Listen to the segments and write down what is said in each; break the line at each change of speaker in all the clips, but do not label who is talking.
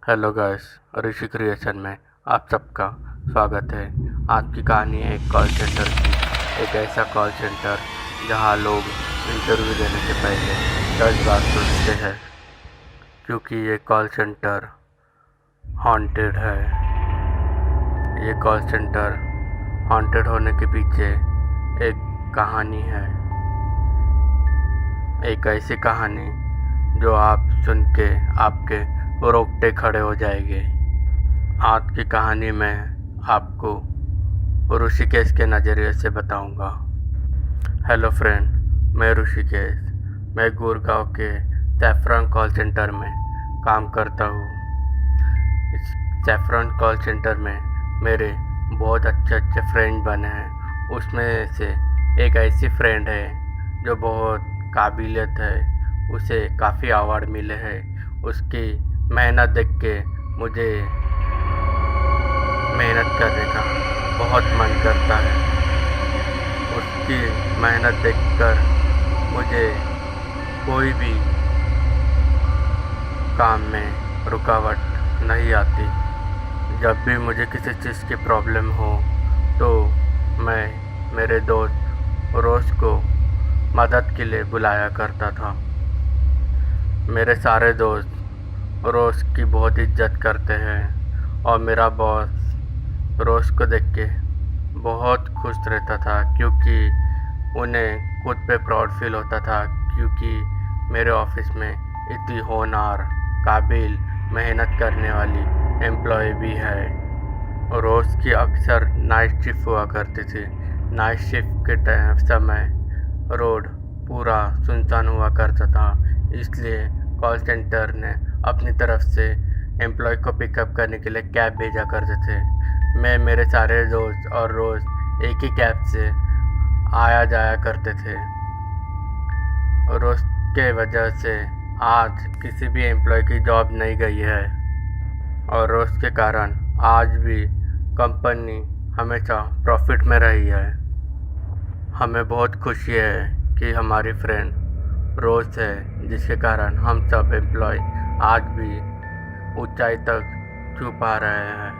Hello guys, ऋषि creation में आप सबका स्वागत है। आज की कहानी है एक कॉल सेंटर की। एक ऐसा कॉल सेंटर जहां लोग इंटरव्यू देने से पहले 10 बार सोचते हैं, क्योंकि ये कॉल सेंटर हॉन्टेड है। ये कॉल सेंटर हॉन्टेड होने के पीछे एक कहानी है, एक ऐसी कहानी जो आप सुन के आपके रोंगटे खड़े हो जाएंगे। आज की कहानी में आपको ऋषिकेश के नज़रिए से बताऊंगा। हेलो फ्रेंड, मैं ऋषिकेश। मैं गुड़गांव के सैफरन कॉल सेंटर में काम करता हूँ। इस सैफरन कॉल सेंटर में मेरे बहुत अच्छे फ्रेंड बने हैं। उसमें से एक ऐसी फ्रेंड है जो बहुत काबिलियत है, उसे काफ़ी अवार्ड मिले हैं। उसकी मेहनत देख के मुझे मेहनत करने का बहुत मन करता है। उसकी मेहनत देखकर मुझे कोई भी काम में रुकावट नहीं आती। जब भी मुझे किसी चीज़ की प्रॉब्लम हो तो मैं मेरे दोस्त रोज़ को मदद के लिए बुलाया करता था। मेरे सारे दोस्त रोज़ की बहुत इज्जत करते हैं और मेरा बॉस रोज़ को देख के बहुत खुश रहता था, क्योंकि उन्हें खुद पे प्राउड फील होता था, क्योंकि मेरे ऑफिस में इतनी होनहार, काबिल, मेहनत करने वाली एम्प्लॉय भी है। रोज़ की अक्सर नाइट शिफ्ट हुआ करती थी। नाइट शिफ्ट के समय रोड पूरा सुनसान हुआ करता था, इसलिए कॉल सेंटर ने अपनी तरफ से एम्प्लॉय को पिकअप करने के लिए कैब भेजा करते थे। मैं मेरे सारे दोस्त और रोज़ एक ही कैब से आया जाया करते थे। रोज़ के वजह से आज किसी भी एम्प्लॉय की जॉब नहीं गई है, और रोज़ के कारण आज भी कंपनी हमेशा प्रॉफिट में रही है। हमें बहुत खुशी है कि हमारी फ्रेंड रोज़ है, जिसके कारण हम सब एम्प्लॉय आज भी ऊंचाई तक छू पा रहे हैं।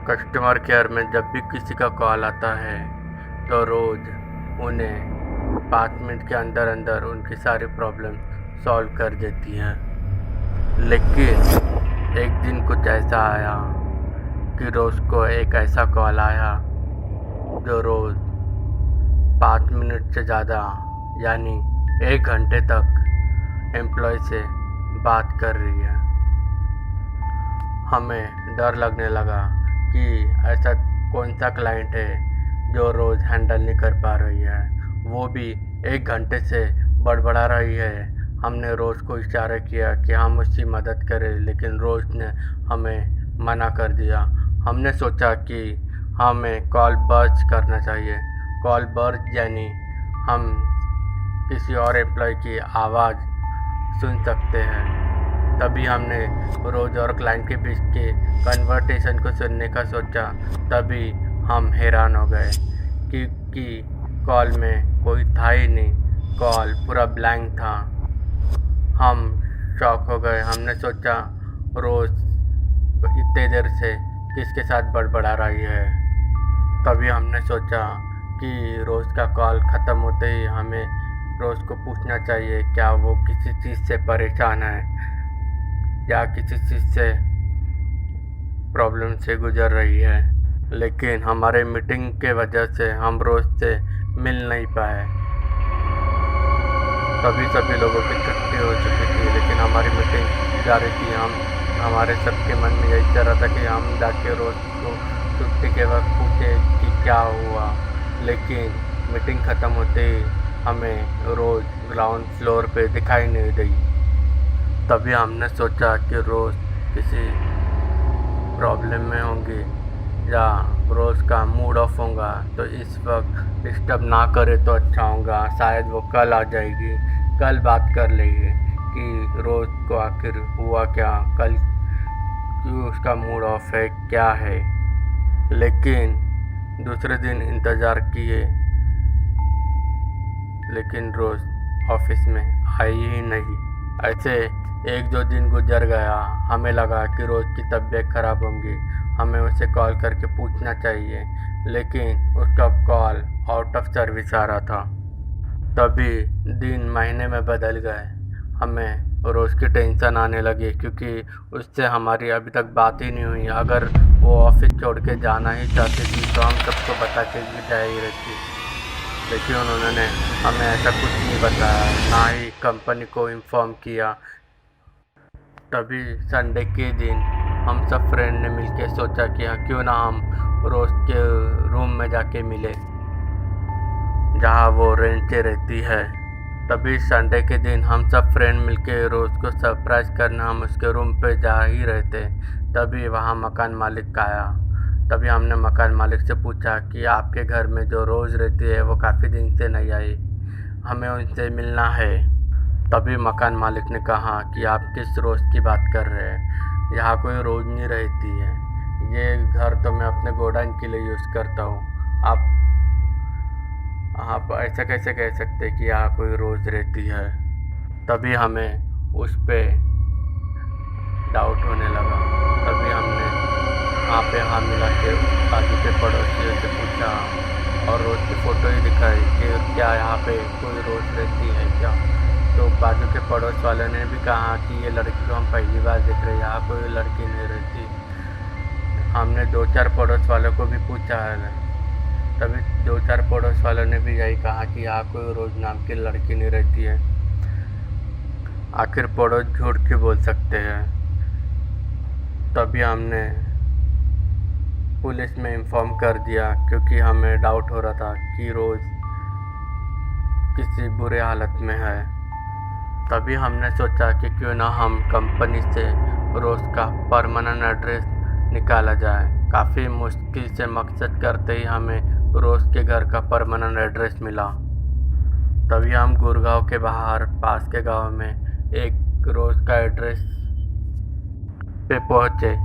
कस्टमर केयर में जब भी किसी का कॉल आता है तो रोज़ उन्हें 5 मिनट के अंदर अंदर उनकी सारी प्रॉब्लम सॉल्व कर देती है। लेकिन एक दिन कुछ ऐसा आया कि रोज़ को एक ऐसा कॉल आया जो रोज़ 5 मिनट से ज़्यादा यानी 1 घंटे तक एम्प्लॉय से बात कर रही है। हमें डर लगने लगा कि ऐसा कौन सा क्लाइंट है जो रोज़ हैंडल नहीं कर पा रही है, वो भी 1 घंटे से बड़बड़ा रही है। हमने रोज़ को इशारा किया कि हम उसकी मदद करें, लेकिन रोज़ ने हमें मना कर दिया। हमने सोचा कि हमें कॉल बर्स्ट करना चाहिए। कॉल बर्स्ट यानी हम किसी और एम्प्लॉय की आवाज़ सुन सकते हैं। तभी हमने रोज़ और क्लाइंट के बीच के कन्वर्सेशन को सुनने का सोचा। तभी हम हैरान हो गए क्योंकि कॉल में कोई था ही नहीं, कॉल पूरा ब्लैंक था। हम शॉक हो गए। हमने सोचा रोज़ इतने देर से किसके साथ बड़बड़ा रही है। तभी हमने सोचा कि रोज़ का कॉल ख़त्म होते ही हमें रोज़ को पूछना चाहिए क्या वो किसी चीज़ से परेशान है या किसी चीज़ से प्रॉब्लम से गुजर रही है। लेकिन हमारे मीटिंग के वजह से हम रोज़ से मिल नहीं पाए। तभी सभी लोगों की छुट्टी हो चुकी थी, लेकिन हमारी मीटिंग जारी थी। हमारे सबके मन में यही चल रहा था कि हम जाके रोज़ को छुट्टी के वक्त पूछे कि क्या हुआ। लेकिन मीटिंग ख़त्म होते ही हमें रोज़ ग्राउंड फ्लोर पे दिखाई नहीं दी। तभी हमने सोचा कि रोज़ किसी प्रॉब्लम में होंगी या रोज़ का मूड ऑफ होगा, तो इस वक्त डिस्टर्ब ना करे तो अच्छा होगा। शायद वो कल आ जाएगी, कल बात कर लेंगे कि रोज़ को आखिर हुआ क्या, कल क्यों उसका मूड ऑफ है, क्या है। लेकिन दूसरे दिन इंतज़ार किए, लेकिन रोज़ ऑफिस में आई ही नहीं। ऐसे एक दो दिन गुजर गया, हमें लगा कि रोज़ की तबीयत खराब होगी, हमें उसे कॉल करके पूछना चाहिए, लेकिन उसका कॉल आउट ऑफ सर्विस आ रहा था। तभी दिन महीने में बदल गए। हमें रोज़ की टेंशन आने लगी क्योंकि उससे हमारी अभी तक बात ही नहीं हुई। अगर वो ऑफिस छोड़ के जाना ही चाहती थी तो हम सबको बता के भी जा ही रहती, लेकिन उन्होंने हमें ऐसा कुछ नहीं बताया, ना ही कंपनी को इन्फॉर्म किया। तभी संडे के दिन हम सब फ्रेंड ने मिलके सोचा कि हाँ क्यों ना हम रोज़ के रूम में जाके मिले जहाँ वो रेंट से रहती है। तभी संडे के दिन हम सब फ्रेंड मिलके रोज़ को सरप्राइज़ करना हम उसके रूम पे जा ही रहे थे। तभी वहाँ मकान मालिक आया। तभी हमने मकान मालिक से पूछा कि आपके घर में जो रोज़ रहती है वो काफ़ी दिन से नहीं आई, हमें उनसे मिलना है। तभी मकान मालिक ने कहा कि आप किस रोज़ की बात कर रहे हैं, यहाँ कोई रोज़ नहीं रहती है, ये घर तो मैं अपने गोडाउन के लिए यूज़ करता हूँ। आप ऐसा कैसे कह सकते कि यहाँ कोई रोज़ रहती है। तभी हमें उस पर डाउट होने लगा। तभी हमने वहाँ पे हाँ मिला के बाजू के पड़ोसियों से पूछा और रोज़ की फ़ोटो ही दिखाई कि क्या यहाँ पे कोई रोज़ रहती है क्या। तो बाजू के पड़ोस वाले ने भी कहा कि ये लड़की को हम पहली बार देख रहे हैं, यहाँ कोई लड़की नहीं रहती। हमने दो चार पड़ोस वालों को भी पूछा है, तभी दो चार पड़ोस वालों ने भी यही कहा कि यहाँ कोई रोज़ नाम की लड़की नहीं रहती है। आखिर पड़ोस झूठ क्यों बोल सकते हैं। तभी हमने पुलिस में इन्फॉर्म कर दिया क्योंकि हमें डाउट हो रहा था कि रोज़ किसी बुरे हालत में है। तभी हमने सोचा कि क्यों ना हम कंपनी से रोज़ का परमानेंट एड्रेस निकाला जाए। काफ़ी मुश्किल से मकसद करते ही हमें रोज़ के घर का परमानेंट एड्रेस मिला। तभी हम गुड़गांव के बाहर पास के गांव में एक रोज़ का एड्रेस पे पहुँचे।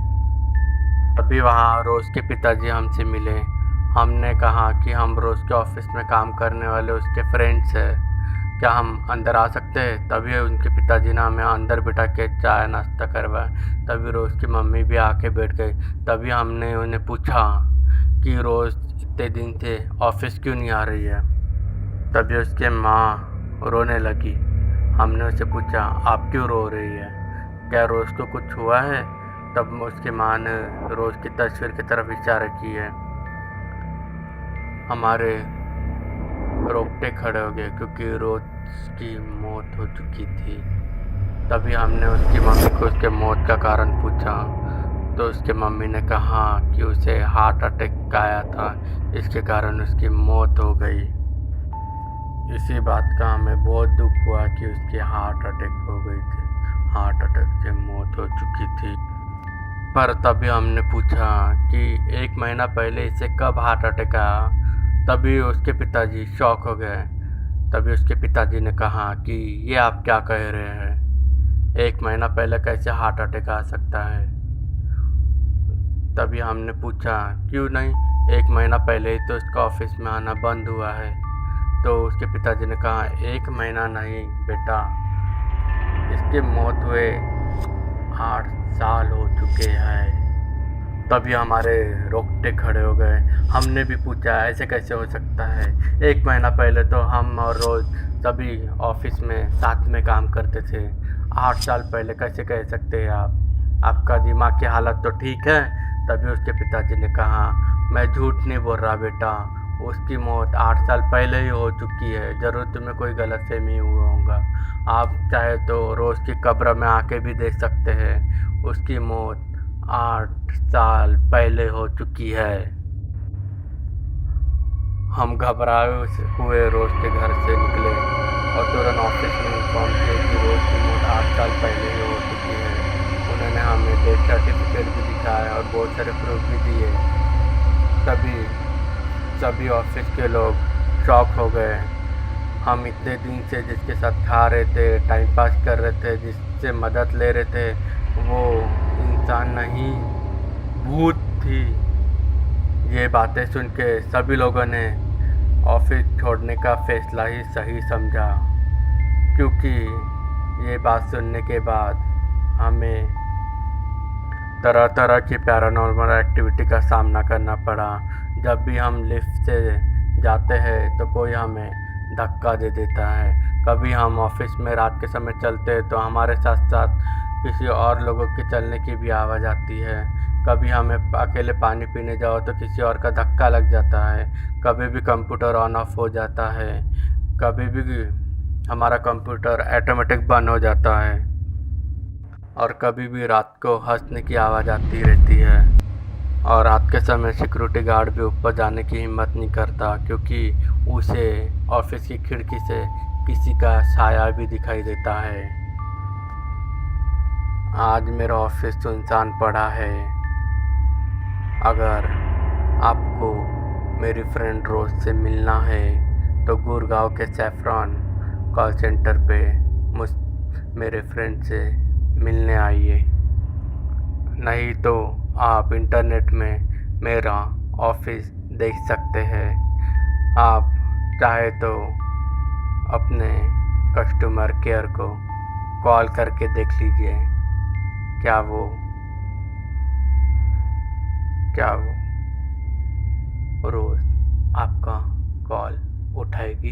तभी वहाँ रोज़ के पिताजी हमसे मिले। हमने कहा कि हम रोज़ के ऑफिस में काम करने वाले उसके फ्रेंड्स हैं, क्या हम अंदर आ सकते हैं। तभी उनके पिताजी ने हमें अंदर बिठा के चाय नाश्ता करवाया। तभी रोज़ की मम्मी भी आके बैठ गई। तभी हमने उन्हें पूछा कि रोज़ इतने दिन से ऑफिस क्यों नहीं आ रही है। तभी उसके माँ रोने लगी। हमने उससे पूछा आप क्यों रो रही है, क्या रोज़ को कुछ हुआ है। तब उसकी माँ ने रोज़ की तस्वीर की तरफ इशारा की है। हमारे रोकटे खड़े हो गए क्योंकि रोज़ की मौत हो चुकी थी। तभी हमने उसकी मम्मी को उसके मौत का कारण पूछा तो उसके मम्मी ने कहा कि उसे हार्ट अटैक आया था, इसके कारण उसकी मौत हो गई। इसी बात का हमें बहुत दुख हुआ कि उसकी हार्ट अटैक हो गई थी, हार्ट अटैक से मौत हो चुकी थी। पर तभी हमने पूछा कि 1 महीना पहले इसे कब हार्ट अटैक आया। तभी उसके पिताजी शॉक हो गए। तभी उसके पिताजी ने कहा कि ये आप क्या कह रहे हैं, 1 महीना पहले कैसे हार्ट अटैक आ सकता है। तभी हमने पूछा क्यों नहीं, 1 महीना पहले ही तो उसका ऑफिस में आना बंद हुआ है। तो उसके पिताजी ने कहा 1 महीना नहीं बेटा, इसकी मौत हुए 8 साल हो चुके हैं। तभी हमारे रोकटे खड़े हो गए। हमने भी पूछा ऐसे कैसे हो सकता है, 1 महीना पहले तो हम और रोज़ सभी ऑफिस में साथ में काम करते थे, 8 साल पहले कैसे कह सकते हैं आप, आपका दिमाग की हालत तो ठीक है। तभी उसके पिताजी ने कहा मैं झूठ नहीं बोल रहा बेटा, उसकी मौत 8 साल पहले ही हो चुकी है, ज़रूर तुम्हें कोई गलतफहमी हुआ होगा। आप चाहे तो रोज़ की कब्र में आके भी देख सकते हैं, उसकी मौत 8 साल पहले हो चुकी है। हम घबराए हुए रोज़ के घर से निकले और तुरंत ऑफिस में इन्फॉर्म किया कि रोज़ की मौत 8 साल पहले ही हो चुकी है। उन्होंने हमें डेथ सर्टिफिकेट भी दिखाया और बहुत सारे प्रूफ भी दिए। तभी सभी ऑफिस के लोग शॉक हो गए। हम इतने दिन से जिसके साथ खा रहे थे, टाइम पास कर रहे थे, जिससे मदद ले रहे थे, वो इंसान नहीं भूत थी। ये बातें सुन के सभी लोगों ने ऑफिस छोड़ने का फैसला ही सही समझा, क्योंकि ये बात सुनने के बाद हमें तरह तरह की पैरानॉर्मल एक्टिविटी का सामना करना पड़ा। जब भी हम लिफ्ट से जाते हैं तो कोई हमें धक्का दे देता है। कभी हम ऑफिस में रात के समय चलते हैं तो हमारे साथ साथ किसी और लोगों के चलने की भी आवाज़ आती है। कभी हमें अकेले पानी पीने जाओ तो किसी और का धक्का लग जाता है। कभी भी कंप्यूटर ऑन ऑफ हो जाता है। कभी भी हमारा कंप्यूटर ऑटोमेटिक बंद हो जाता है। और कभी भी रात को हंसने की आवाज़ आती रहती है। और रात के समय सिक्योरिटी गार्ड भी ऊपर जाने की हिम्मत नहीं करता, क्योंकि उसे ऑफिस की खिड़की से किसी का साया भी दिखाई देता है। आज मेरा ऑफिस सुनसान पड़ा है। अगर आपको मेरी फ्रेंड रोज से मिलना है तो गुड़गांव के सैफरॉन कॉल सेंटर पे मेरे फ्रेंड से मिलने आइए। नहीं तो आप इंटरनेट में मेरा ऑफिस देख सकते हैं। आप चाहे तो अपने कस्टमर केयर को कॉल करके देख लीजिए, क्या वो रोज़ आपका कॉल उठाएगी।